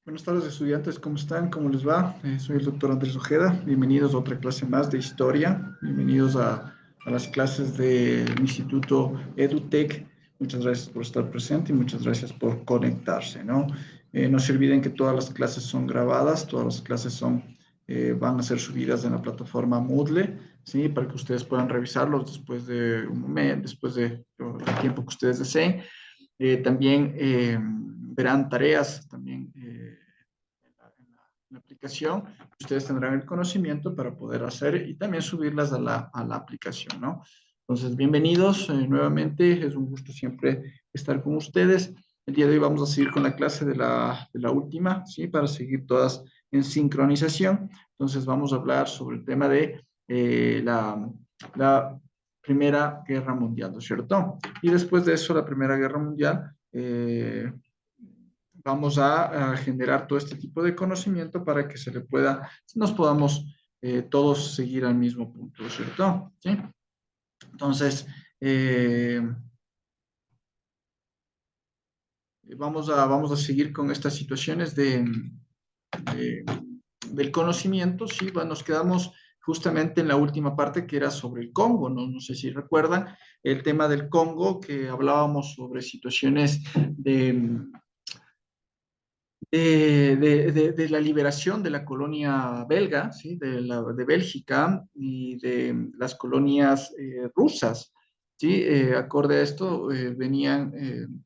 Buenas tardes, estudiantes, ¿cómo están? ¿Cómo les va? Soy el doctor Andrés Ojeda. Bienvenidos a otra clase más de historia. Bienvenidos a las clases del Instituto EduTech. Muchas gracias por estar presente y muchas gracias por conectarse, ¿no? No se olviden que todas las clases son grabadas, todas las clases van a ser subidas en la plataforma Moodle, ¿sí? Para que ustedes puedan revisarlos después de un momento, después de el tiempo que ustedes deseen. También verán tareas también en la aplicación. Ustedes tendrán el conocimiento para poder hacer y también subirlas a la aplicación, ¿no? Entonces, bienvenidos nuevamente. Es un gusto siempre estar con ustedes. El día de hoy vamos a seguir con la clase de la última, ¿sí? Para seguir todas en sincronización. Entonces, vamos a hablar sobre el tema de la Primera Guerra Mundial, ¿no es cierto? Y después de eso, la Primera Guerra Mundial, vamos a generar todo este tipo de conocimiento para que nos podamos todos seguir al mismo punto, ¿no es cierto? ¿Sí? Entonces, eh, vamos a seguir con estas situaciones de- del conocimiento, ¿sí? Bueno, nos quedamos justamente en la última parte que era sobre el Congo, ¿no? No sé si recuerdan el tema del Congo, que hablábamos sobre situaciones de la liberación de la colonia belga, ¿sí? De Bélgica y de las colonias rusas. ¿Sí? Acorde a esto, venían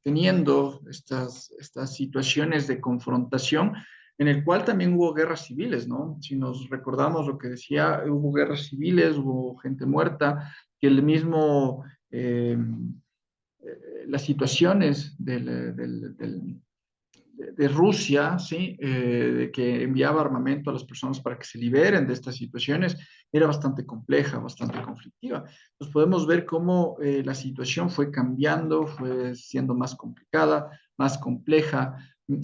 teniendo estas situaciones de confrontación en el cual también hubo guerras civiles, ¿no? Si nos recordamos lo que decía, hubo guerras civiles, hubo gente muerta, que el mismo, las situaciones de Rusia, ¿sí? De que enviaba armamento a las personas para que se liberen de estas situaciones, era bastante compleja, bastante conflictiva. Entonces podemos ver cómo la situación fue cambiando, fue siendo más complicada, más compleja,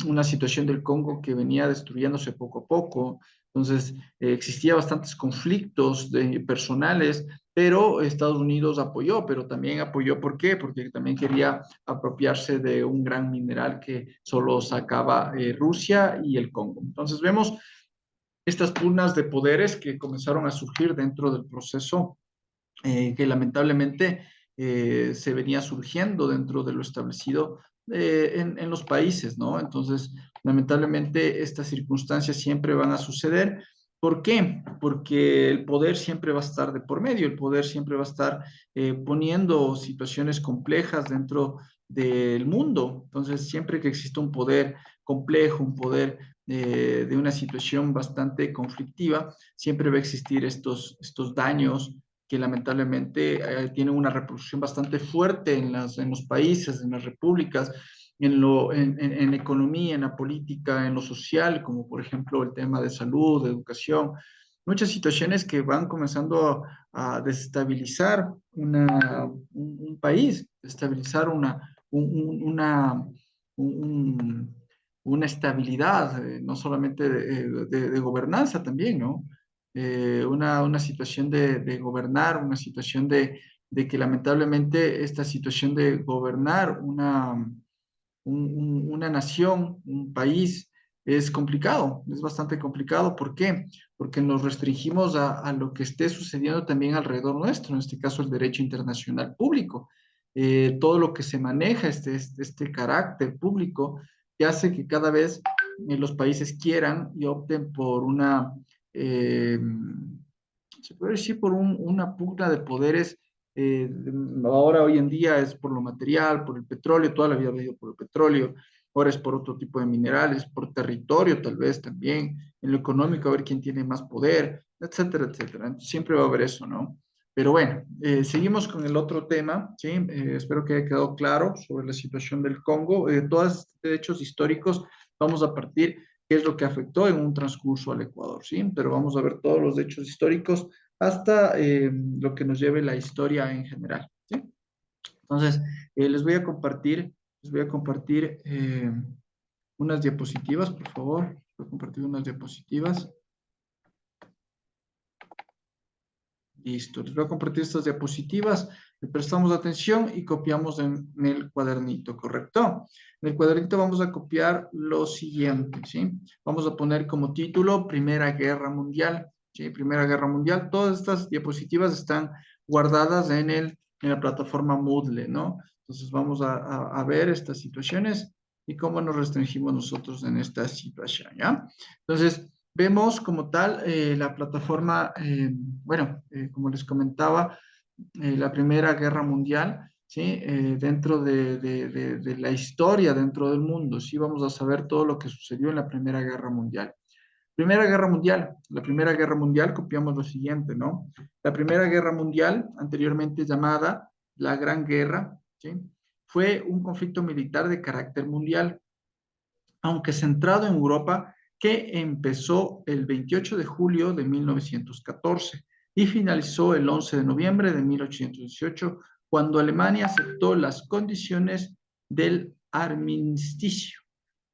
una situación del Congo que venía destruyéndose poco a poco. Entonces, existía bastantes conflictos personales, pero Estados Unidos apoyó, pero también apoyó, ¿por qué? Porque también quería apropiarse de un gran mineral que solo sacaba Rusia y el Congo. Entonces vemos estas pugnas de poderes que comenzaron a surgir dentro del proceso que lamentablemente se venía surgiendo dentro de lo establecido en los países, ¿no? Entonces, lamentablemente estas circunstancias siempre van a suceder. ¿Por qué? Porque el poder siempre va a estar de por medio, el poder siempre va a estar poniendo situaciones complejas dentro del mundo. Entonces, siempre que exista un poder complejo, un poder de una situación bastante conflictiva, siempre va a existir estos daños que lamentablemente tienen una repercusión bastante fuerte en los países, en las repúblicas, en la economía, en la política, en lo social, como por ejemplo el tema de salud, de educación, muchas situaciones que van comenzando a desestabilizar un país, desestabilizar un- una estabilidad, no solamente de gobernanza también, ¿no? Una situación de gobernar, una situación de que lamentablemente esta situación de gobernar una nación, un país, es complicado, es bastante complicado. ¿Por qué? Porque nos restringimos a lo que esté sucediendo también alrededor nuestro, en este caso el derecho internacional público. Todo lo que se maneja, este carácter público, que hace que cada vez los países quieran y opten por eh, se puede decir, por una pugna de poderes. eh, Ahora, hoy en día, es por lo material, por el petróleo, toda la vida ha habido por el petróleo, ahora es por otro tipo de minerales, por territorio tal vez también, en lo económico, a ver quién tiene más poder, etcétera, etcétera. Entonces, siempre va a haber eso, ¿no? Pero bueno, seguimos con el otro tema, ¿sí? Espero que haya quedado claro sobre la situación del Congo. Todos estos hechos históricos vamos a partir qué es lo que afectó en un transcurso al Ecuador, ¿sí? Pero vamos a ver todos los hechos históricos hasta lo que nos lleve la historia en general, ¿sí? Entonces, les voy a compartir unas diapositivas, por favor. Voy a compartir unas diapositivas. Listo, les voy a compartir estas diapositivas. prestamos atención y copiamos en el cuadernito, ¿correcto? En el cuadernito vamos a copiar lo siguiente, ¿sí? Vamos a poner como título Primera Guerra Mundial, ¿sí? Primera Guerra Mundial. Todas estas diapositivas están guardadas en la plataforma Moodle, ¿no? Entonces vamos a ver estas situaciones y cómo nos restringimos nosotros en esta situación, ¿ya? Entonces, vemos como tal la plataforma, bueno, como les comentaba, la Primera Guerra Mundial, ¿sí? Dentro de la historia, dentro del mundo, sí vamos a saber todo lo que sucedió en la Primera Guerra Mundial. Primera Guerra Mundial, la Primera Guerra Mundial, copiamos lo siguiente, ¿no? La Primera Guerra Mundial, anteriormente llamada la Gran Guerra, ¿sí? Fue un conflicto militar de carácter mundial, aunque centrado en Europa, que empezó el 28 de julio de 1914 y finalizó el 11 de noviembre de 1818, cuando Alemania aceptó las condiciones del armisticio.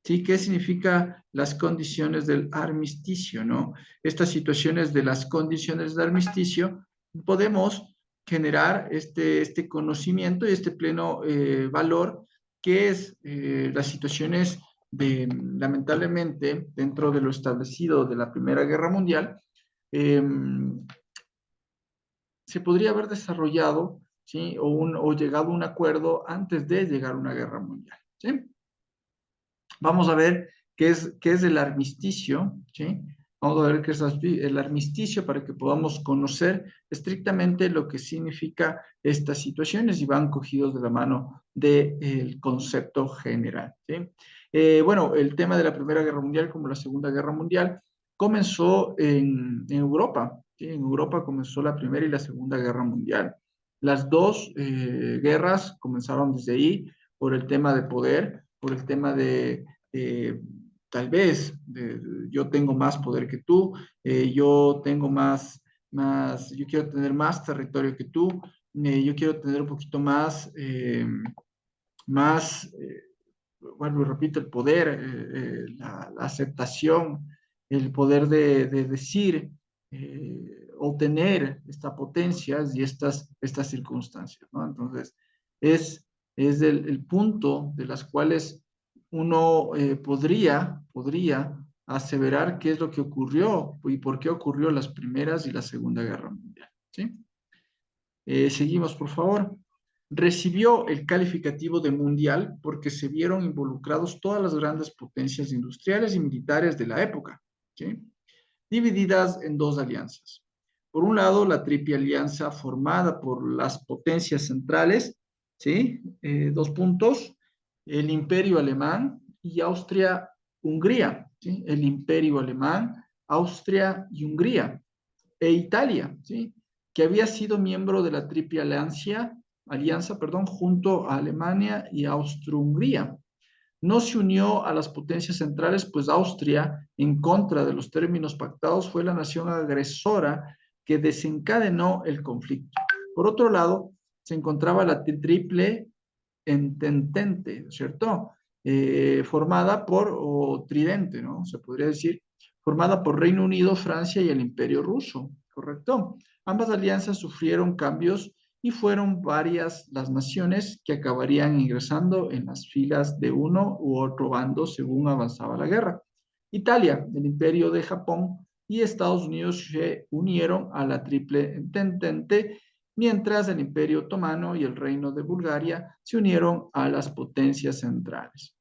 ¿Sí? ¿Qué significa las condiciones del armisticio, no? Estas situaciones de las condiciones del armisticio, podemos generar este conocimiento y este pleno valor, que es las situaciones de, lamentablemente, dentro de lo establecido de la Primera Guerra Mundial, eh, se podría haber desarrollado, ¿sí? O llegado a un acuerdo antes de llegar a una guerra mundial, ¿sí? Vamos a ver qué es el armisticio, ¿sí? Vamos a ver qué es el armisticio para que podamos conocer estrictamente lo que significa estas situaciones y van cogidos de la mano del concepto general, ¿sí? Bueno, el tema de la Primera Guerra Mundial como la Segunda Guerra Mundial comenzó en Europa, ¿sí? En Europa comenzó la Primera y la Segunda Guerra Mundial. Las dos guerras comenzaron desde ahí por el tema de poder, por el tema de tal vez yo tengo más poder que tú, yo tengo yo quiero tener más territorio que tú, yo quiero tener un poquito más, bueno, repito, el poder, la aceptación, el poder de decir, obtener estas potencias y estas circunstancias, ¿no? Entonces, es el punto de las cuales uno podría aseverar qué es lo que ocurrió y por qué ocurrió las Primeras y la Segunda Guerra Mundial, ¿sí? Seguimos, por favor. Recibió el calificativo de mundial porque se vieron involucrados todas las grandes potencias industriales y militares de la época, ¿sí? Divididas en dos alianzas. Por un lado, la Triple Alianza formada por las potencias centrales, ¿sí? Dos puntos, el Imperio Alemán y Austria-Hungría, ¿sí? El Imperio Alemán, Austria y Hungría e Italia, ¿sí? Que había sido miembro de la Triple Alianza, perdón, junto a Alemania y Austria-Hungría. No se unió a las potencias centrales, pues Austria, en contra de los términos pactados, fue la nación agresora que desencadenó el conflicto. Por otro lado, se encontraba la Triple Entente, ¿cierto? Formada o Tridente, ¿no? Se podría decir, formada por Reino Unido, Francia y el Imperio Ruso, ¿correcto? Ambas alianzas sufrieron cambios y fueron varias las naciones que acabarían ingresando en las filas de uno u otro bando según avanzaba la guerra. Italia, el Imperio de Japón y Estados Unidos se unieron a la Triple Entente, mientras el Imperio Otomano y el Reino de Bulgaria se unieron a las potencias centrales.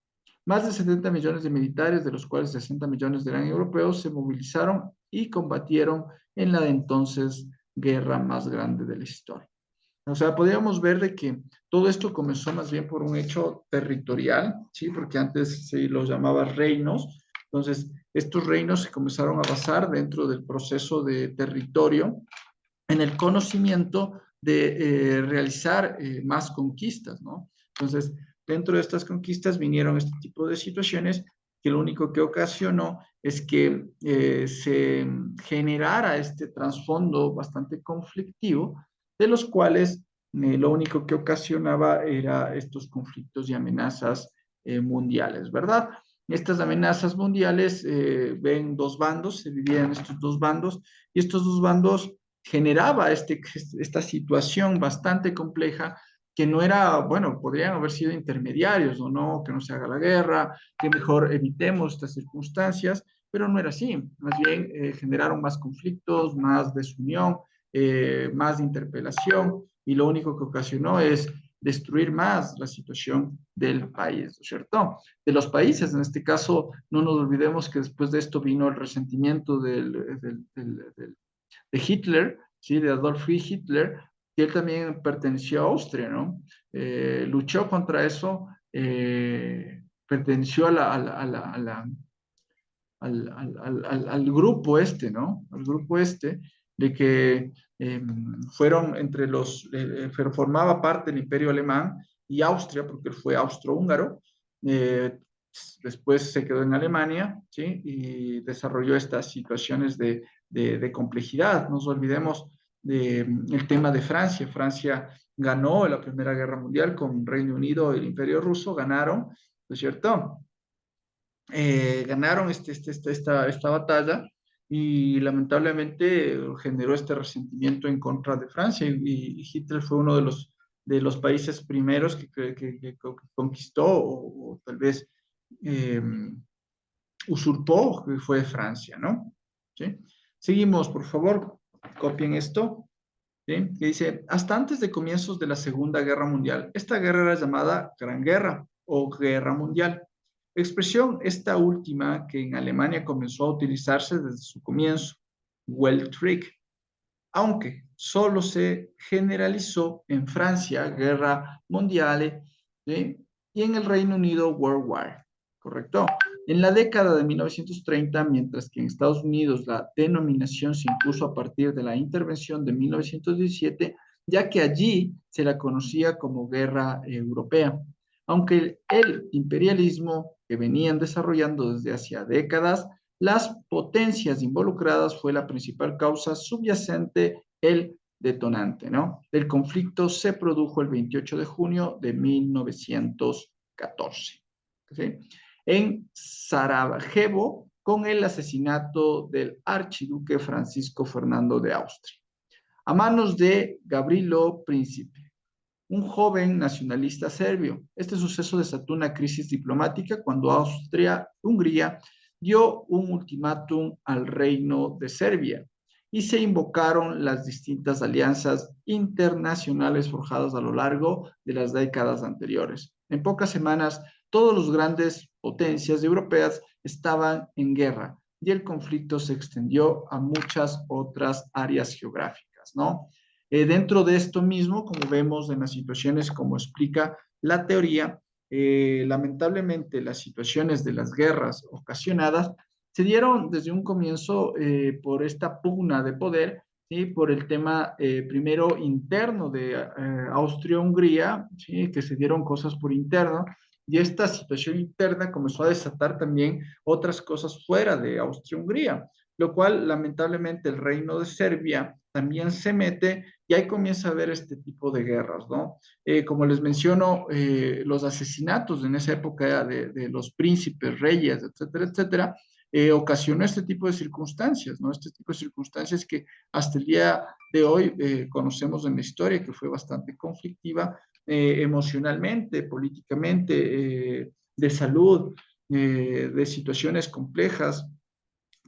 Más de 70 millones de militares, de los cuales 60 millones eran europeos, se movilizaron y combatieron en la de entonces guerra más grande de la historia. O sea, podríamos ver de que todo esto comenzó más bien por un hecho territorial, ¿sí? Porque antes se los llamaba reinos. Entonces, estos reinos se comenzaron a basar dentro del proceso de territorio en el conocimiento de realizar más conquistas, ¿no? Entonces, dentro de estas conquistas vinieron este tipo de situaciones que lo único que ocasionó es que se generara este trasfondo bastante conflictivo, de los cuales lo único que ocasionaba era estos conflictos y amenazas mundiales, ¿verdad? Estas amenazas mundiales ven dos bandos, se dividían estos dos bandos, y estos dos bandos generaba esta situación bastante compleja que no era, bueno, podrían haber sido intermediarios o no, que no se haga la guerra, que mejor evitemos estas circunstancias, pero no era así. Más bien generaron más conflictos, más desunión, más interpelación, y lo único que ocasionó es destruir más la situación del país, ¿no es cierto? De los países, en este caso, no nos olvidemos que después de esto vino el resentimiento de Hitler, ¿sí? De Adolf Hitler, que él también perteneció a Austria, ¿no? Luchó contra eso, perteneció al grupo este, ¿no? Al grupo este, de que fueron entre formaba parte del Imperio Alemán y Austria, porque él fue austrohúngaro, eh, después se quedó en Alemania, ¿sí? Y desarrolló estas situaciones de complejidad. No nos olvidemos del tema de Francia. Francia ganó la Primera Guerra Mundial con Reino Unido y el Imperio Ruso, ganaron, ¿no es cierto? Ganaron esta batalla y lamentablemente generó este resentimiento en contra de Francia y Hitler fue uno de los países primeros que conquistó o tal vez eh, usurpó, que fue Francia, ¿no? ¿Sí? Seguimos, por favor, copien esto. ¿Sí? Que dice, hasta antes de comienzos de la Segunda Guerra Mundial, esta guerra era llamada Gran Guerra o Guerra Mundial. Expresión esta última que en Alemania comenzó a utilizarse desde su comienzo, Weltkrieg, aunque solo se generalizó en Francia, Guerra Mundial, ¿sí? Y en el Reino Unido, World War, ¿correcto? En la década de 1930, mientras que en Estados Unidos la denominación se impuso a partir de la intervención de 1917, ya que allí se la conocía como Guerra Europea. Aunque el imperialismo que venían desarrollando desde hacía décadas, las potencias involucradas fue la principal causa subyacente, el detonante, ¿no? El conflicto se produjo el 28 de junio de 1914, ¿sí? En Sarajevo, con el asesinato del archiduque Francisco Fernando de Austria, a manos de Gavrilo Príncipe, un joven nacionalista serbio. Este suceso desató una crisis diplomática cuando Austria-Hungría dio un ultimátum al reino de Serbia y se invocaron las distintas alianzas internacionales forjadas a lo largo de las décadas anteriores. En pocas semanas, todos los grandes potencias europeas estaban en guerra y el conflicto se extendió a muchas otras áreas geográficas, ¿no? Dentro de esto mismo, como vemos en las situaciones, como explica la teoría, lamentablemente las situaciones de las guerras ocasionadas se dieron desde un comienzo por esta pugna de poder, ¿sí? Por el tema primero interno de Austria-Hungría, ¿sí? Que se dieron cosas por interno, y esta situación interna comenzó a desatar también otras cosas fuera de Austria-Hungría, lo cual lamentablemente el reino de Serbia también se mete y ahí comienza a haber este tipo de guerras, ¿no? Como les menciono, los asesinatos en esa época de los príncipes, reyes, etcétera, etcétera, ocasionó este tipo de circunstancias, ¿no? Este tipo de circunstancias que hasta el día de hoy conocemos en la historia, que fue bastante conflictiva emocionalmente, políticamente, de salud, de situaciones complejas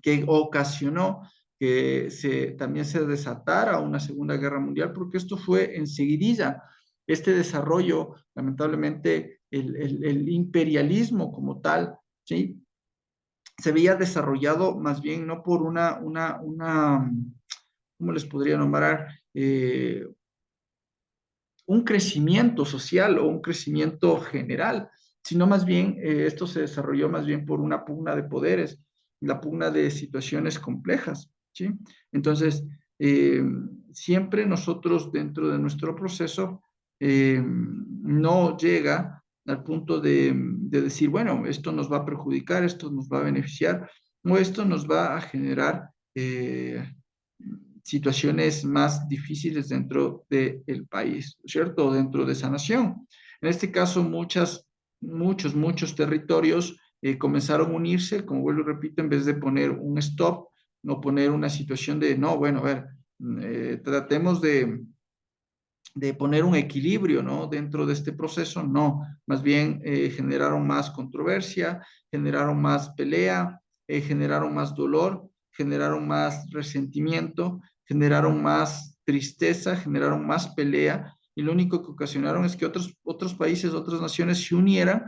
que ocasionó que también se desatara una Segunda Guerra Mundial, porque esto fue enseguidilla. Este desarrollo, lamentablemente, el imperialismo como tal, ¿sí? Se veía desarrollado más bien no por ¿cómo les podría nombrar? Un crecimiento social o un crecimiento general, sino más bien esto se desarrolló más bien por una pugna de poderes, la pugna de situaciones complejas, ¿sí? Entonces, eh, siempre nosotros dentro de nuestro proceso no llega al punto de decir, bueno, esto nos va a perjudicar, esto nos va a beneficiar o esto nos va a generar situaciones más difíciles dentro del país, ¿cierto? Dentro de esa nación. En este caso, muchos territorios comenzaron a unirse, como vuelvo y repito, en vez de poner un stop, no poner una situación de, no, bueno, a ver, tratemos de poner un equilibrio, ¿no? Dentro de este proceso, no, más bien generaron más controversia, generaron más pelea, generaron más dolor, generaron más resentimiento, generaron más tristeza, generaron más pelea, y lo único que ocasionaron es que otros países, otras naciones se unieran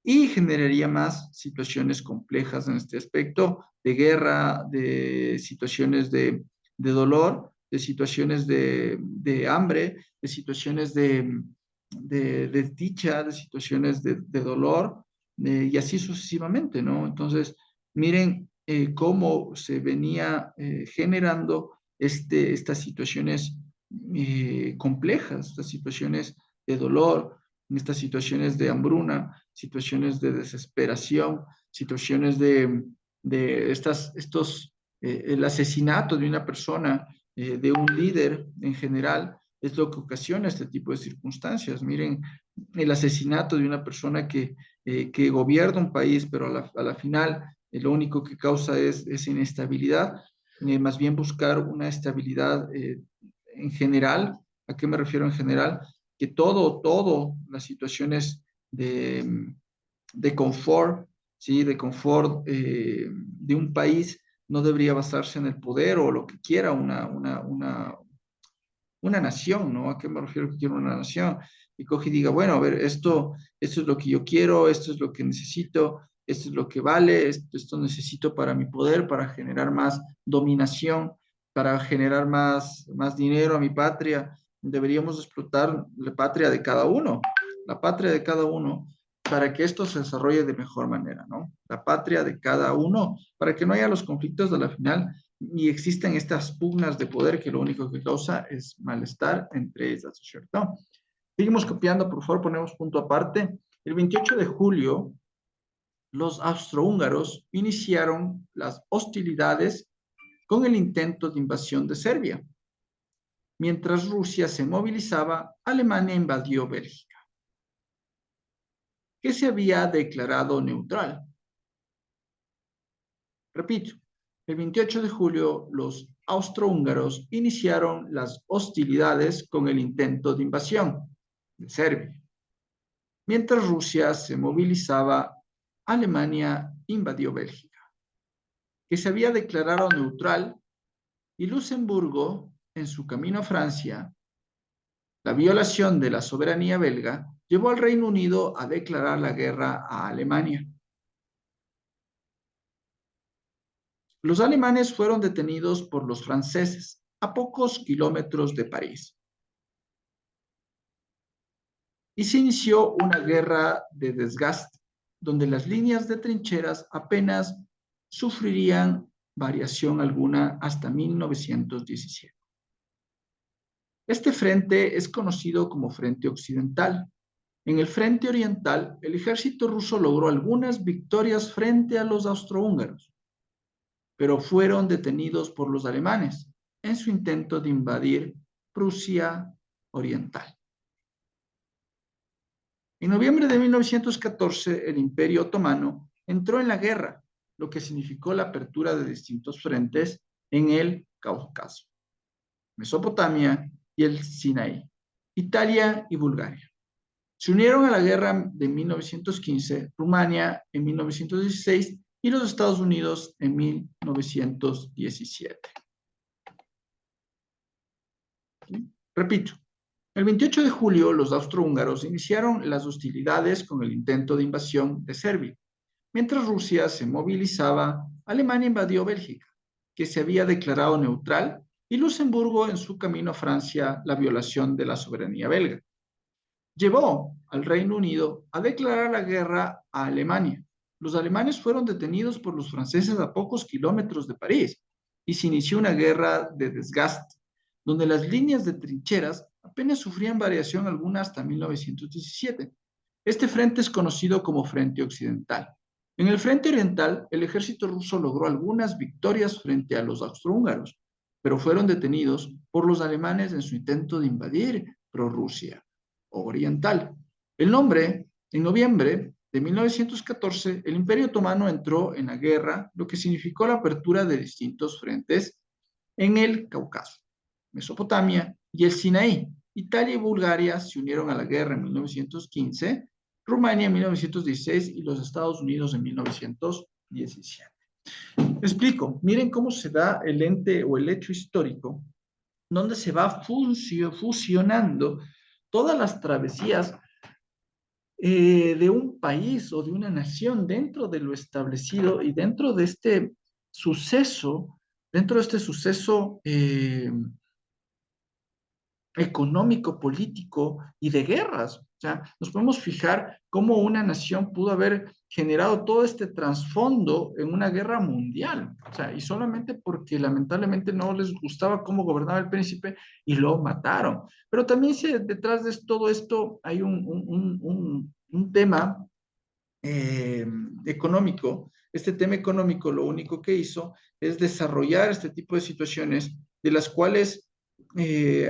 y generaría más situaciones complejas en este aspecto de guerra, de situaciones de dolor, de situaciones de hambre, de situaciones de desdicha, de situaciones de dolor, y así sucesivamente, ¿no? Entonces, miren cómo se venía generando estas situaciones complejas, estas situaciones de dolor, estas situaciones de hambruna, situaciones de desesperación, situaciones el asesinato de una persona, de un líder en general, es lo que ocasiona este tipo de circunstancias. Miren, el asesinato de una persona que gobierna un país, pero a la final lo único que causa es inestabilidad, más bien buscar una estabilidad en general. ¿A qué me refiero en general? Que las situaciones de confort, ¿sí? De confort de un país no debería basarse en el poder o lo que quiera una nación, ¿no? ¿A qué me refiero que quiero una nación? Y coge y diga, bueno, a ver, esto es lo que yo quiero, esto es lo que necesito, esto es lo que vale, esto necesito para mi poder, para generar más dominación, para generar más dinero a mi patria. Deberíamos explotar la patria de cada uno, la patria de cada uno, para que esto se desarrolle de mejor manera, ¿no? La patria de cada uno, para que no haya los conflictos de la final y existen estas pugnas de poder que lo único que causa es malestar entre ellas, ¿cierto? Seguimos copiando, por favor, ponemos punto aparte. El 28 de julio, los austrohúngaros iniciaron las hostilidades con el intento de invasión de Serbia. Mientras Rusia se movilizaba, Alemania invadió Bélgica, que se había declarado neutral. Repito, el 28 de julio los austrohúngaros iniciaron las hostilidades con el intento de invasión de Serbia. Mientras Rusia se movilizaba, Alemania invadió Bélgica, que se había declarado neutral, y Luxemburgo, en su camino a Francia, la violación de la soberanía belga llevó al Reino Unido a declarar la guerra a Alemania. Los alemanes fueron detenidos por los franceses a pocos kilómetros de París y se inició una guerra de desgaste, donde las líneas de trincheras apenas sufrirían variación alguna hasta 1917. Este frente es conocido como Frente Occidental. En el Frente Oriental, el ejército ruso logró algunas victorias frente a los austrohúngaros, pero fueron detenidos por los alemanes en su intento de invadir Prusia Oriental. En noviembre de 1914, el Imperio Otomano entró en la guerra, lo que significó la apertura de distintos frentes en el Cáucaso, Mesopotamia y el Sinaí, Italia y Bulgaria. Se unieron a la guerra de 1915, Rumania en 1916 y los Estados Unidos en 1917. Repito, el 28 de julio los austrohúngaros iniciaron las hostilidades con el intento de invasión de Serbia. Mientras Rusia se movilizaba, Alemania invadió Bélgica, que se había declarado neutral, y Luxemburgo, en su camino a Francia, la violación de la soberanía belga. Llevó al Reino Unido a declarar la guerra a Alemania. Los alemanes fueron detenidos por los franceses a pocos kilómetros de París y se inició una guerra de desgaste, donde las líneas de trincheras apenas sufrían variación alguna hasta 1917. Este frente es conocido como Frente Occidental. En el Frente Oriental, el ejército ruso logró algunas victorias frente a los austrohúngaros, pero fueron detenidos por los alemanes en su intento de invadir Prorrusia Oriental. En noviembre de 1914, el Imperio Otomano entró en la guerra, lo que significó la apertura de distintos frentes en el Cáucaso, Mesopotamia y el Sinaí. Italia y Bulgaria se unieron a la guerra en 1915, Rumania en 1916 y los Estados Unidos en 1917. Explico, miren cómo se da el ente o el hecho histórico, donde se va fusionando todas las travesías de un país o de una nación dentro de lo establecido y dentro de este suceso económico, político y de guerras. O sea, nos podemos fijar cómo una nación pudo haber generado todo este trasfondo en una guerra mundial. O sea, y solamente porque lamentablemente no les gustaba cómo gobernaba el príncipe y lo mataron. Pero también si detrás de todo esto hay un tema eh, económico. Este tema económico lo único que hizo es desarrollar este tipo de situaciones de las cuales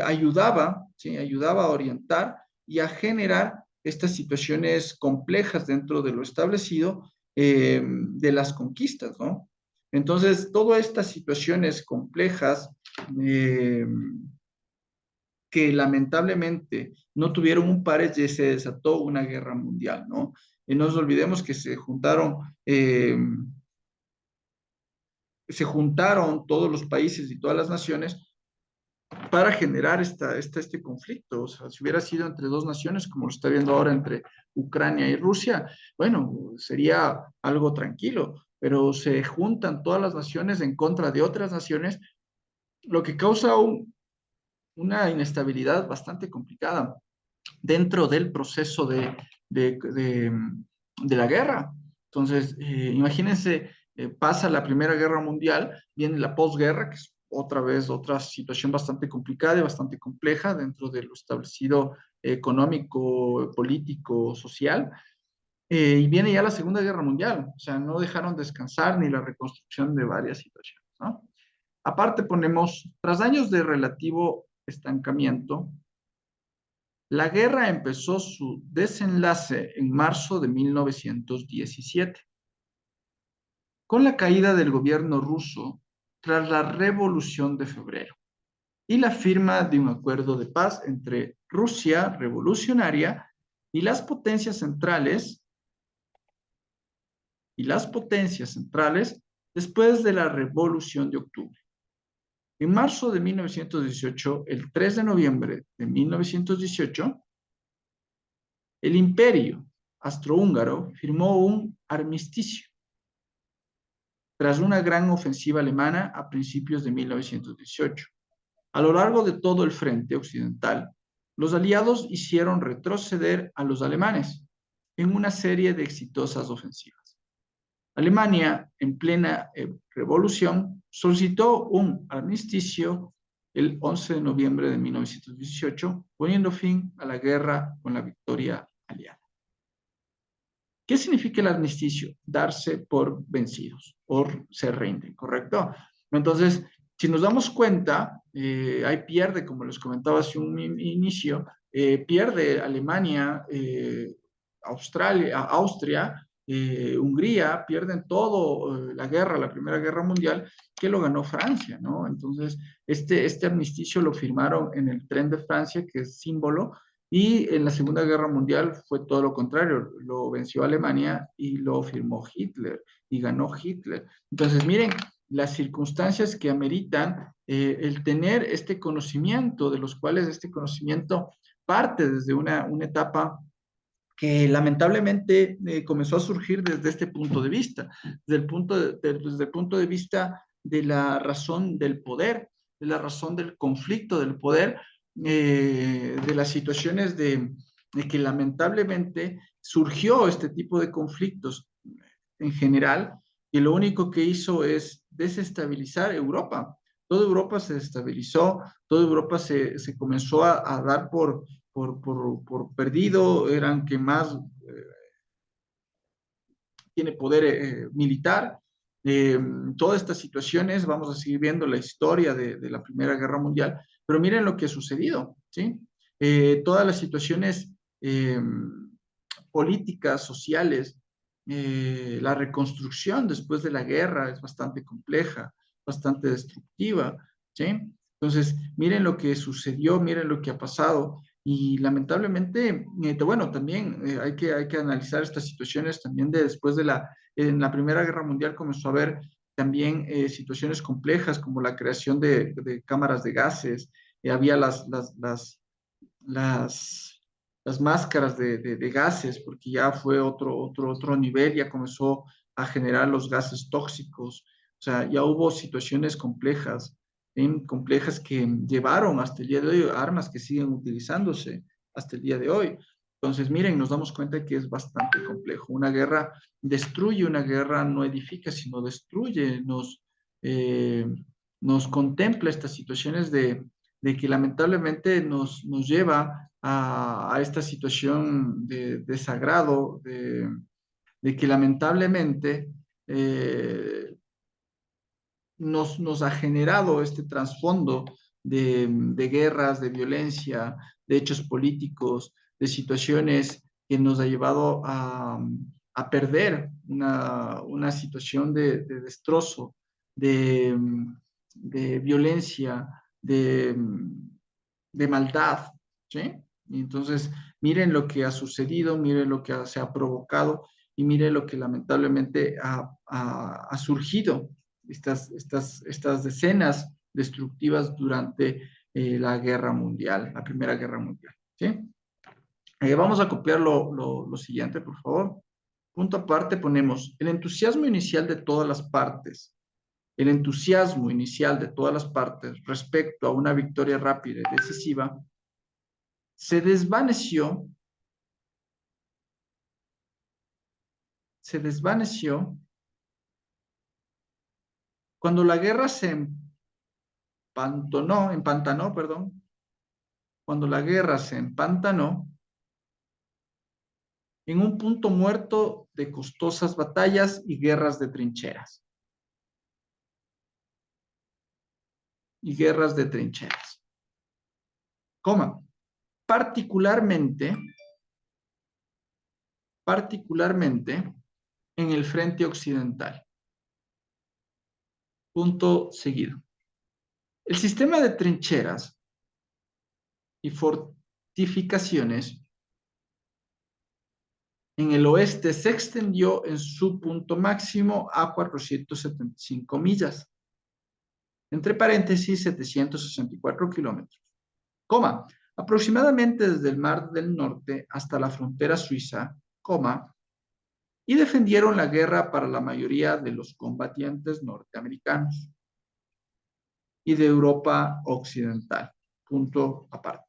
ayudaba, ¿sí? Ayudaba a orientar y a generar estas situaciones complejas dentro de lo establecido de las conquistas, ¿no? Entonces, todas estas situaciones complejas eh, que lamentablemente no tuvieron un par y se desató una guerra mundial, ¿no? Y no nos olvidemos que se juntaron todos los países y todas las naciones para generar este conflicto. O sea, si hubiera sido entre dos naciones, como lo está viendo ahora entre Ucrania y Rusia, bueno, sería algo tranquilo, pero se juntan todas las naciones en contra de otras naciones, lo que causa una inestabilidad bastante complicada dentro del proceso de la guerra. Entonces, imagínense, pasa la Primera Guerra Mundial, viene la posguerra, que es otra vez otra situación bastante complicada y bastante compleja dentro de lo establecido económico, político, social. Y viene ya la Segunda Guerra Mundial, o sea, no dejaron descansar ni la reconstrucción de varias situaciones, ¿no? Aparte ponemos, tras años de relativo estancamiento, la guerra empezó su desenlace en marzo de 1917, con la caída del gobierno ruso tras la Revolución de Febrero y la firma de un acuerdo de paz entre Rusia revolucionaria y las potencias centrales después de la Revolución de Octubre. En marzo de 1918, el 3 de noviembre de 1918, el imperio austrohúngaro firmó un armisticio tras una gran ofensiva alemana a principios de 1918. A lo largo de todo el frente occidental, los aliados hicieron retroceder a los alemanes en una serie de exitosas ofensivas. Alemania, en plena revolución, solicitó un armisticio el 11 de noviembre de 1918, poniendo fin a la guerra con la victoria aliada. ¿Qué significa el armisticio? Darse por vencidos, por se rinden, ¿correcto? Entonces, si nos damos cuenta, ahí pierde, como les comentaba hace un inicio, pierde Alemania, Austria, Hungría, pierden todo la guerra, la Primera Guerra Mundial, que lo ganó Francia, ¿no? Entonces, este armisticio lo firmaron en el Tren de Francia, que es símbolo y en la Segunda Guerra Mundial fue todo lo contrario, lo venció Alemania y lo firmó Hitler y ganó Hitler. Entonces, miren, las circunstancias que ameritan el tener este conocimiento, de los cuales este conocimiento parte desde una etapa que lamentablemente comenzó a surgir desde este punto de vista, desde el punto de vista de la razón del poder, de la razón del conflicto del poder, de las situaciones de que lamentablemente surgió este tipo de conflictos en general, y lo único que hizo es desestabilizar Europa. Toda Europa se desestabilizó, toda Europa se comenzó a dar por perdido, eran que más tiene poder militar. Eh, todas estas situaciones, vamos a seguir viendo la historia de la Primera Guerra Mundial, pero miren lo que ha sucedido, ¿sí? Todas las situaciones políticas, sociales, la reconstrucción después de la guerra es bastante compleja, bastante destructiva, ¿sí? Entonces, miren lo que sucedió, miren lo que ha pasado. Y lamentablemente, bueno, también hay que analizar estas situaciones también de después de en la Primera Guerra Mundial comenzó a haber también situaciones complejas como la creación de cámaras de gases, había las, las máscaras de gases, porque ya fue otro nivel, ya comenzó a generar los gases tóxicos, o sea, ya hubo situaciones complejas, complejas que llevaron hasta el día de hoy armas que siguen utilizándose hasta el día de hoy. Entonces, miren, nos damos cuenta que es bastante complejo. Una guerra destruye, una guerra no edifica, sino destruye, eh, nos contempla estas situaciones de que lamentablemente nos lleva a esta situación de desagrado, de que lamentablemente eh, nos ha generado este trasfondo de guerras, de violencia, de hechos políticos, de situaciones que nos ha llevado a perder una situación de destrozo, de, de violencia, de maldad, ¿sí? Y entonces, miren lo que ha sucedido, miren lo que se ha provocado y miren lo que lamentablemente ha surgido, estas decenas destructivas durante la guerra mundial, la Primera Guerra Mundial, ¿sí? Vamos a copiar lo siguiente, por favor. Punto aparte ponemos el entusiasmo inicial de todas las partes. El entusiasmo inicial de todas las partes respecto a una victoria rápida y decisiva se desvaneció, se desvaneció cuando la guerra se empantanó, perdón, cuando la guerra se empantanó en un punto muerto de costosas batallas y guerras de trincheras. Y guerras de trincheras. Coma, particularmente en el frente occidental. Punto seguido. El sistema de trincheras y fortificaciones en el oeste se extendió en su punto máximo a 475 millas, entre paréntesis 764 kilómetros, coma, aproximadamente desde el Mar del Norte hasta la frontera suiza, coma, y defendieron la guerra para la mayoría de los combatientes norteamericanos y de Europa Occidental. Punto aparte.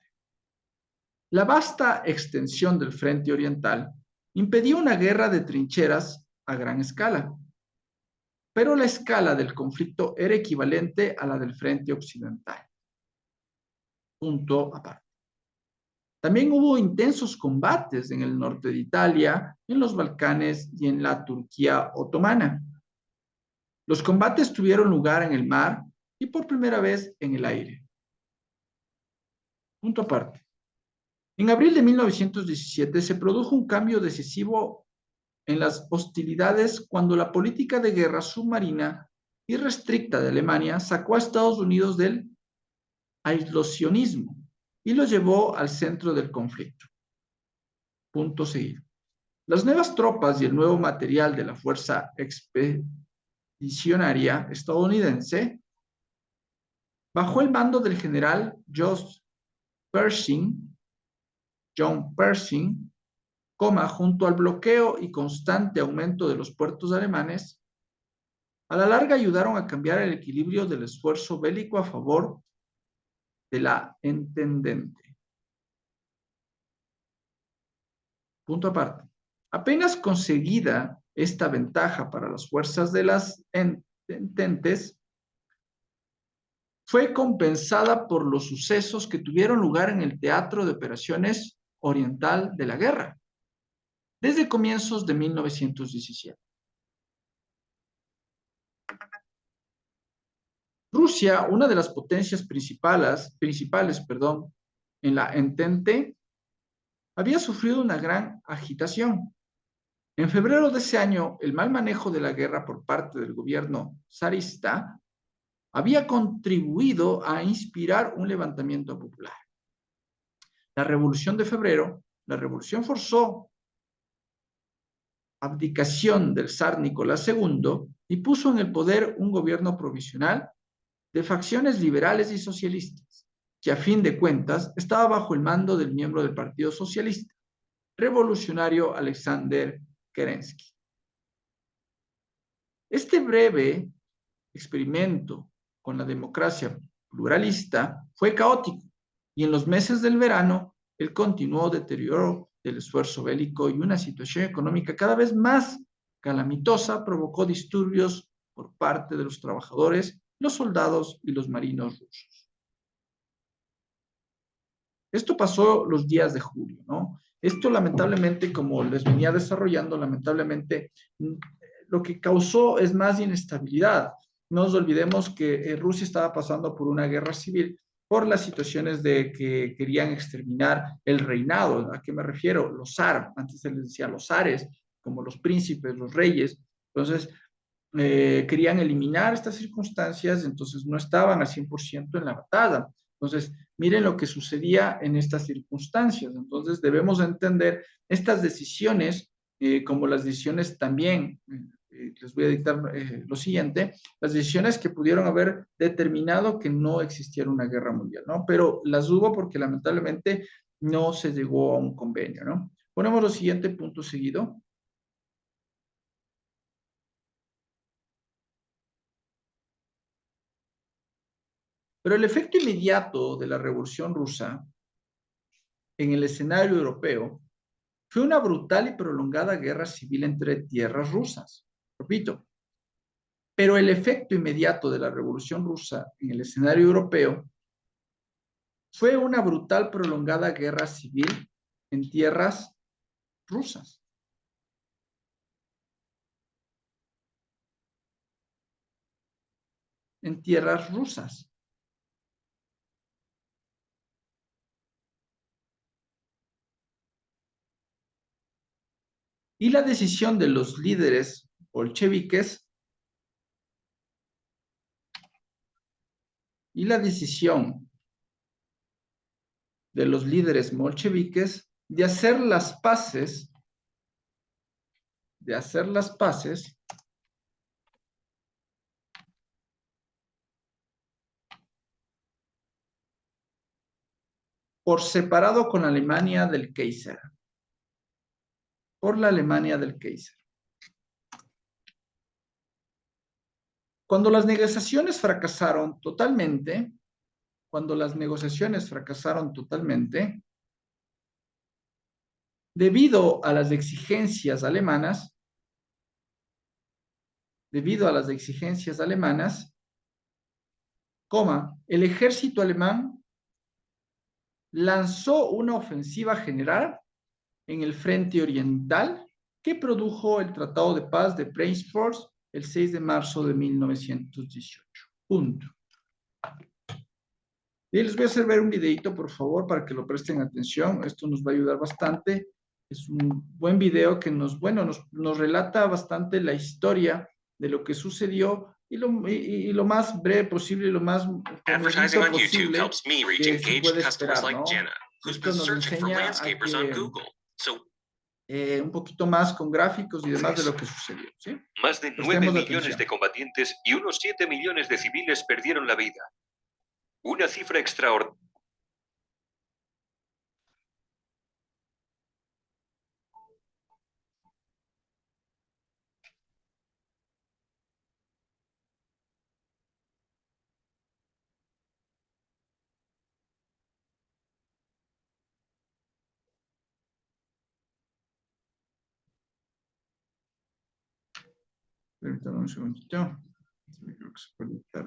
La vasta extensión del frente oriental impidió una guerra de trincheras a gran escala, pero la escala del conflicto era equivalente a la del frente occidental. Punto aparte. También hubo intensos combates en el norte de Italia, en los Balcanes y en la Turquía otomana. Los combates tuvieron lugar en el mar y por primera vez en el aire. Punto aparte. En abril de 1917 se produjo un cambio decisivo en las hostilidades cuando la política de guerra submarina y restricta de Alemania sacó a Estados Unidos del aislacionismo y lo llevó al centro del conflicto. Punto seguido. Las nuevas tropas y el nuevo material de la Fuerza Expedicionaria estadounidense, bajo el mando del general John Pershing, junto al bloqueo y constante aumento de los puertos alemanes, a la larga ayudaron a cambiar el equilibrio del esfuerzo bélico a favor de la Entente. Punto aparte. Apenas conseguida esta ventaja para las fuerzas de las Ententes, fue compensada por los sucesos que tuvieron lugar en el Teatro de Operaciones Oriental de la Guerra, desde comienzos de 1917. Rusia, una de las potencias principales, en la Entente, había sufrido una gran agitación. En febrero de ese año, el mal manejo de la guerra por parte del gobierno zarista había contribuido a inspirar un levantamiento popular. La Revolución de Febrero, la revolución forzó abdicación del zar Nicolás II y puso en el poder un gobierno provisional de facciones liberales y socialistas, que a fin de cuentas estaba bajo el mando del miembro del Partido Socialista, revolucionario Alexander Kerensky. Este breve experimento con la democracia pluralista fue caótico y en los meses del verano el continuo deterioro del esfuerzo bélico y una situación económica cada vez más calamitosa provocó disturbios por parte de los trabajadores, los soldados y los marinos rusos. Esto pasó los días de julio, ¿no? Esto lamentablemente, como les venía desarrollando, lamentablemente lo que causó es más inestabilidad. No nos olvidemos que Rusia estaba pasando por una guerra civil por las situaciones de que querían exterminar el reinado. ¿A qué me refiero? Los zar, antes se les decía los zares, como los príncipes, los reyes. Entonces, querían eliminar estas circunstancias, entonces no estaban al 100% en la batalla. Entonces, miren lo que sucedía en estas circunstancias. Entonces, debemos entender estas decisiones como las decisiones también, les voy a dictar lo siguiente, las decisiones que pudieron haber determinado que no existiera una guerra mundial, ¿no? Pero las hubo porque lamentablemente no se llegó a un convenio, ¿no? Ponemos lo siguiente punto seguido. Pero el efecto inmediato de la Revolución Rusa en el escenario europeo fue una brutal y prolongada guerra civil entre tierras rusas. Repito, pero el efecto inmediato de la Revolución Rusa en el escenario europeo fue una brutal prolongada guerra civil en tierras rusas. En tierras rusas. Y la decisión de los líderes bolcheviques y la decisión de los líderes bolcheviques de hacer las paces por separado con Alemania del Kaiser. Por la Alemania del Kaiser. Cuando las negociaciones fracasaron totalmente, debido a las exigencias alemanas, el ejército alemán lanzó una ofensiva general en el frente oriental que produjo el Tratado de Paz de Preynsfort el 6 de marzo de 1918. Punto. Y les voy a hacer ver un videito, por favor, para que lo presten atención. Esto nos va a ayudar bastante. Es un buen video que nos relata bastante la historia de lo que sucedió y lo más breve posible, lo más Advertising on posible YouTube helps me reach que se engaged puede customers esperar, like ¿no? Jenna, who's Esto been nos searching for enseña a landscapers on Google. So, un poquito más con gráficos y demás de lo que sucedió, ¿sí? más de 9 millones de combatientes y unos 7 millones de civiles perdieron la vida. Una cifra extraordinaria. Permítame un segundito. Creo que se puede editar.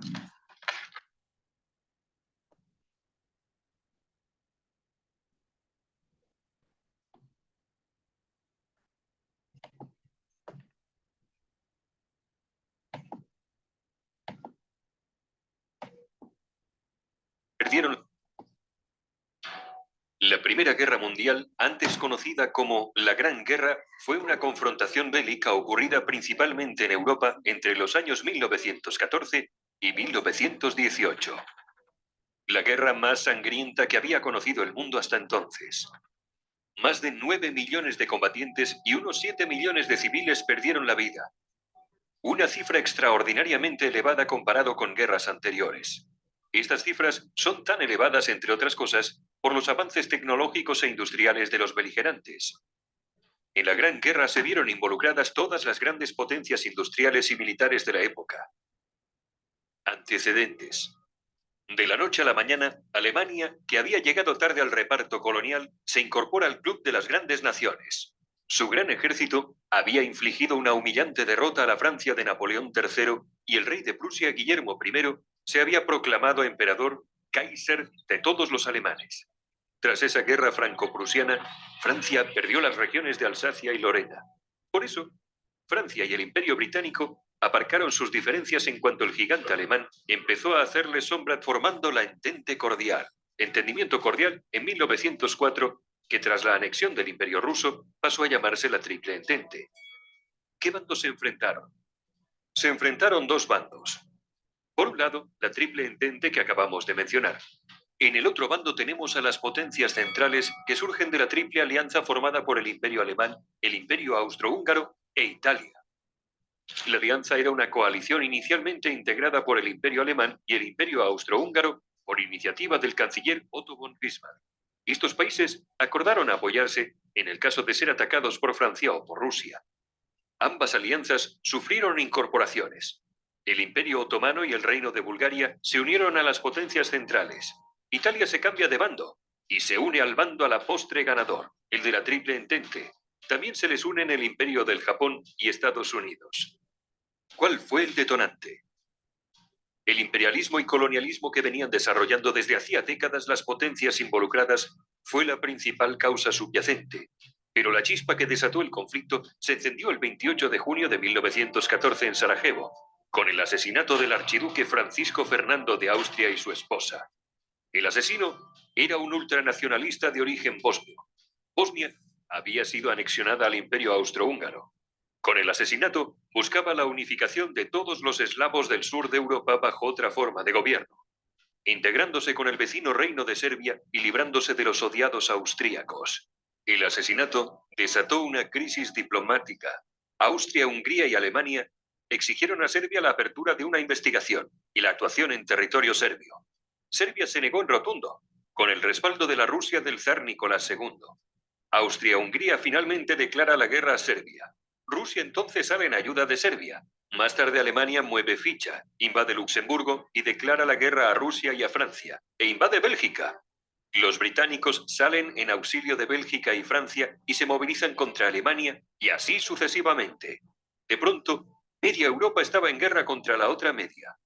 Perdieron. La Primera Guerra Mundial, antes conocida como la Gran Guerra, fue una confrontación bélica ocurrida principalmente en Europa entre los años 1914 y 1918. La guerra más sangrienta que había conocido el mundo hasta entonces. Más de 9 millones de combatientes y unos 7 millones de civiles perdieron la vida. Una cifra extraordinariamente elevada comparado con guerras anteriores. Estas cifras son tan elevadas, entre otras cosas, por los avances tecnológicos e industriales de los beligerantes. En la Gran Guerra se vieron involucradas todas las grandes potencias industriales y militares de la época. Antecedentes. De la noche a la mañana, Alemania, que había llegado tarde al reparto colonial, se incorpora al club de las grandes naciones. Su gran ejército había infligido una humillante derrota a la Francia de Napoleón III y el rey de Prusia, Guillermo I, se había proclamado emperador, Kaiser de todos los alemanes. Tras esa guerra franco-prusiana, Francia perdió las regiones de Alsacia y Lorena. Por eso, Francia y el Imperio Británico aparcaron sus diferencias en cuanto el gigante alemán empezó a hacerle sombra formando la Entendimiento Cordial en 1904, que tras la anexión del Imperio Ruso pasó a llamarse la Triple Entente. ¿Qué bandos se enfrentaron? Se enfrentaron dos bandos. Por un lado, la Triple Entente que acabamos de mencionar. En el otro bando tenemos a las potencias centrales que surgen de la Triple Alianza formada por el Imperio Alemán, el Imperio Austrohúngaro e Italia. La alianza era una coalición inicialmente integrada por el Imperio Alemán y el Imperio Austrohúngaro por iniciativa del canciller Otto von Bismarck. Estos países acordaron apoyarse en el caso de ser atacados por Francia o por Rusia. Ambas alianzas sufrieron incorporaciones. El Imperio Otomano y el Reino de Bulgaria se unieron a las potencias centrales. Italia se cambia de bando y se une al bando a la postre ganador, el de la Triple Entente. También se les unen el Imperio del Japón y Estados Unidos. ¿Cuál fue el detonante? El imperialismo y colonialismo que venían desarrollando desde hacía décadas las potencias involucradas fue la principal causa subyacente. Pero la chispa que desató el conflicto se encendió el 28 de junio de 1914 en Sarajevo, con el asesinato del archiduque Francisco Fernando de Austria y su esposa. El asesino era un ultranacionalista de origen bosnio. Bosnia había sido anexionada al Imperio Austrohúngaro. Con el asesinato buscaba la unificación de todos los eslavos del sur de Europa bajo otra forma de gobierno, integrándose con el vecino reino de Serbia y librándose de los odiados austríacos. El asesinato desató una crisis diplomática. Austria, Hungría y Alemania exigieron a Serbia la apertura de una investigación y la actuación en territorio serbio. Serbia se negó en rotundo, con el respaldo de la Rusia del zar Nicolás II. Austria-Hungría finalmente declara la guerra a Serbia. Rusia entonces sale en ayuda de Serbia. Más tarde Alemania mueve ficha, invade Luxemburgo y declara la guerra a Rusia y a Francia, e invade Bélgica. Los británicos salen en auxilio de Bélgica y Francia y se movilizan contra Alemania, y así sucesivamente. De pronto, media Europa estaba en guerra contra la otra media.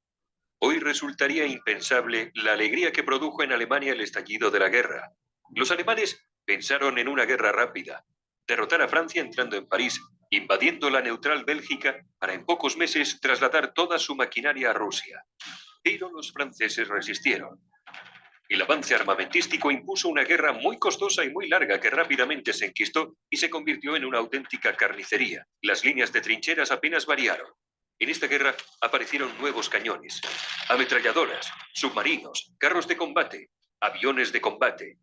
Hoy resultaría impensable la alegría que produjo en Alemania el estallido de la guerra. Los alemanes pensaron en una guerra rápida, derrotar a Francia entrando en París, invadiendo la neutral Bélgica para en pocos meses trasladar toda su maquinaria a Rusia. Pero los franceses resistieron. El avance armamentístico impuso una guerra muy costosa y muy larga que rápidamente se enquistó y se convirtió en una auténtica carnicería. Las líneas de trincheras apenas variaron. En esta guerra aparecieron nuevos cañones, ametralladoras, submarinos, carros de combate, aviones de combate,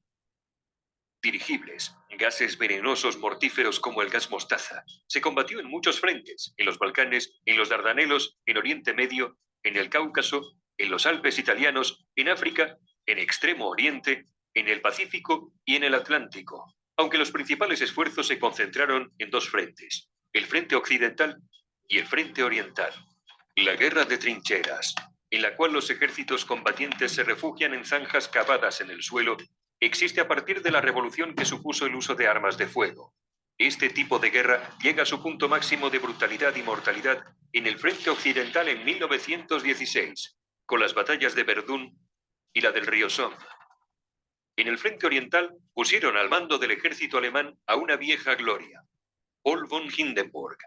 dirigibles, gases venenosos mortíferos como el gas mostaza. Se combatió en muchos frentes, en los Balcanes, en los Dardanelos, en Oriente Medio, en el Cáucaso, en los Alpes italianos, en África, en Extremo Oriente, en el Pacífico y en el Atlántico, aunque los principales esfuerzos se concentraron en dos frentes, el frente occidental y el frente oriental. La guerra de trincheras, en la cual los ejércitos combatientes se refugian en zanjas cavadas en el suelo, existe a partir de la revolución que supuso el uso de armas de fuego. Este tipo de guerra llega a su punto máximo de brutalidad y mortalidad en el frente occidental en 1916, con las batallas de Verdún y la del río Somme. En el frente oriental pusieron al mando del ejército alemán a una vieja gloria, Paul von Hindenburg.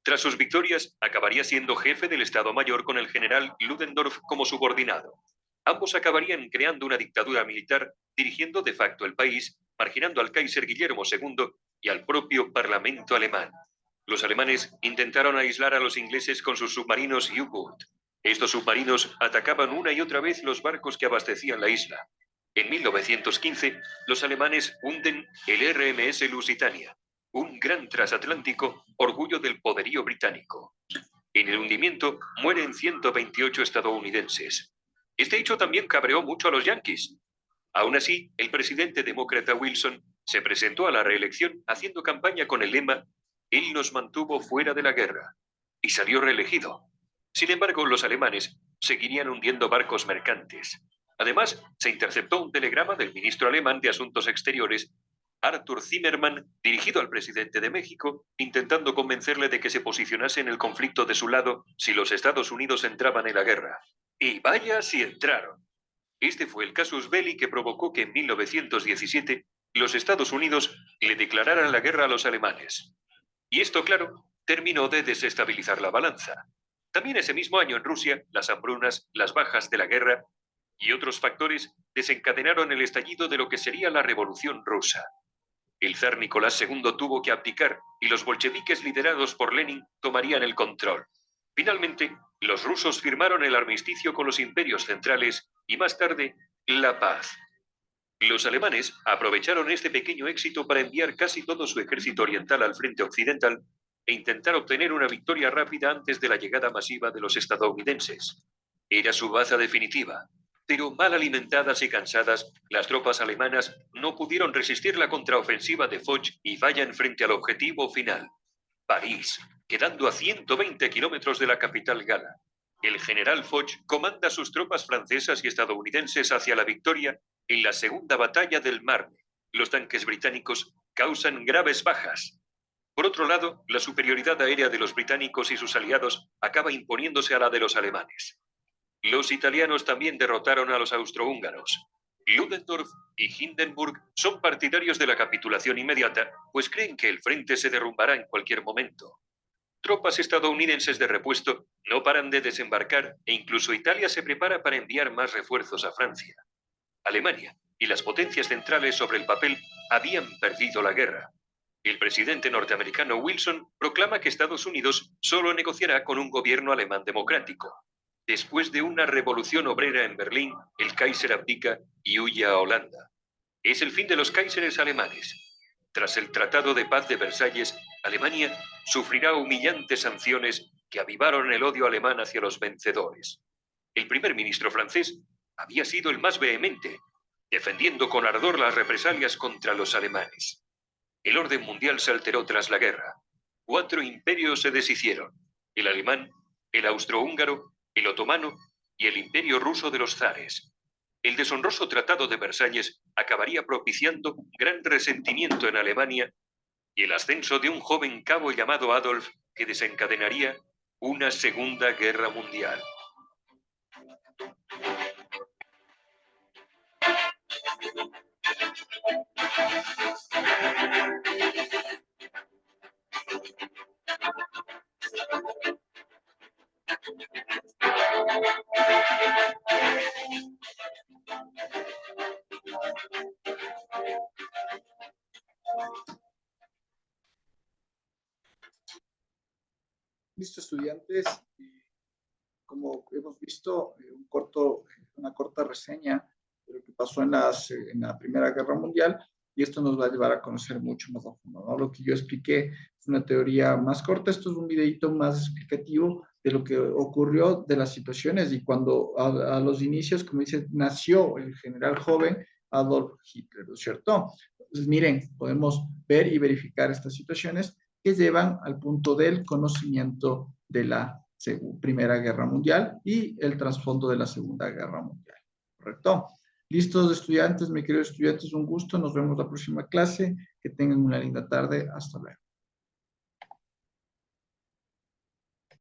Tras sus victorias, acabaría siendo jefe del Estado Mayor con el general Ludendorff como subordinado. Ambos acabarían creando una dictadura militar, dirigiendo de facto el país, marginando al Kaiser Guillermo II y al propio Parlamento alemán. Los alemanes intentaron aislar a los ingleses con sus submarinos U-Boot. Estos submarinos atacaban una y otra vez los barcos que abastecían la isla. En 1915, los alemanes hunden el RMS Lusitania, un gran transatlántico orgullo del poderío británico. En el hundimiento mueren 128 estadounidenses. Este hecho también cabreó mucho a los yanquis. Aún así, el presidente demócrata Wilson se presentó a la reelección haciendo campaña con el lema «Él nos mantuvo fuera de la guerra» y salió reelegido. Sin embargo, los alemanes seguirían hundiendo barcos mercantes. Además, se interceptó un telegrama del ministro alemán de Asuntos Exteriores, Arthur Zimmermann, dirigido al presidente de México, intentando convencerle de que se posicionase en el conflicto de su lado si los Estados Unidos entraban en la guerra. Y vaya si entraron. Este fue el casus belli que provocó que en 1917 los Estados Unidos le declararan la guerra a los alemanes. Y esto, claro, terminó de desestabilizar la balanza. También ese mismo año en Rusia, las hambrunas, las bajas de la guerra y otros factores desencadenaron el estallido de lo que sería la Revolución Rusa. El zar Nicolás II tuvo que abdicar y los bolcheviques liderados por Lenin tomarían el control. Finalmente, los rusos firmaron el armisticio con los imperios centrales y más tarde, la paz. Los alemanes aprovecharon este pequeño éxito para enviar casi todo su ejército oriental al frente occidental e intentar obtener una victoria rápida antes de la llegada masiva de los estadounidenses. Era su baza definitiva, pero mal alimentadas y cansadas, las tropas alemanas no pudieron resistir la contraofensiva de Foch y fallan frente al objetivo final, París, quedando a 120 kilómetros de la capital gala. El general Foch comanda sus tropas francesas y estadounidenses hacia la victoria en la Segunda Batalla del Marne. Los tanques británicos causan graves bajas. Por otro lado, la superioridad aérea de los británicos y sus aliados acaba imponiéndose a la de los alemanes. Los italianos también derrotaron a los austrohúngaros. Ludendorff y Hindenburg son partidarios de la capitulación inmediata, pues creen que el frente se derrumbará en cualquier momento. Tropas estadounidenses de repuesto no paran de desembarcar e incluso Italia se prepara para enviar más refuerzos a Francia. Alemania y las potencias centrales sobre el papel habían perdido la guerra. El presidente norteamericano Wilson proclama que Estados Unidos solo negociará con un gobierno alemán democrático. Después de una revolución obrera en Berlín, el Kaiser abdica y huye a Holanda. Es el fin de los Kaiseres alemanes. Tras el Tratado de Paz de Versalles, Alemania sufrirá humillantes sanciones que avivaron el odio alemán hacia los vencedores. El primer ministro francés había sido el más vehemente, defendiendo con ardor las represalias contra los alemanes. El orden mundial se alteró tras la guerra. 4 imperios se deshicieron: el alemán, el austrohúngaro, el otomano y el imperio ruso de los zares. El deshonroso Tratado de Versalles acabaría propiciando gran resentimiento en Alemania y el ascenso de un joven cabo llamado Adolf que desencadenaría una Segunda Guerra Mundial. Listo, estudiantes. Como hemos visto, una corta reseña de lo que pasó en la Primera Guerra Mundial, y esto nos va a llevar a conocer mucho más a fondo, ¿no? Lo que yo expliqué es una teoría más corta, esto es un videito más explicativo de lo que ocurrió, de las situaciones, y cuando a los inicios, como dice, nació el general joven Adolf Hitler, ¿no es cierto? Entonces, miren, podemos ver y verificar estas situaciones que llevan al punto del conocimiento de la Primera Guerra Mundial y el trasfondo de la Segunda Guerra Mundial. ¿Correcto? Listos, estudiantes, mis queridos estudiantes, un gusto. Nos vemos la próxima clase. Que tengan una linda tarde. Hasta luego.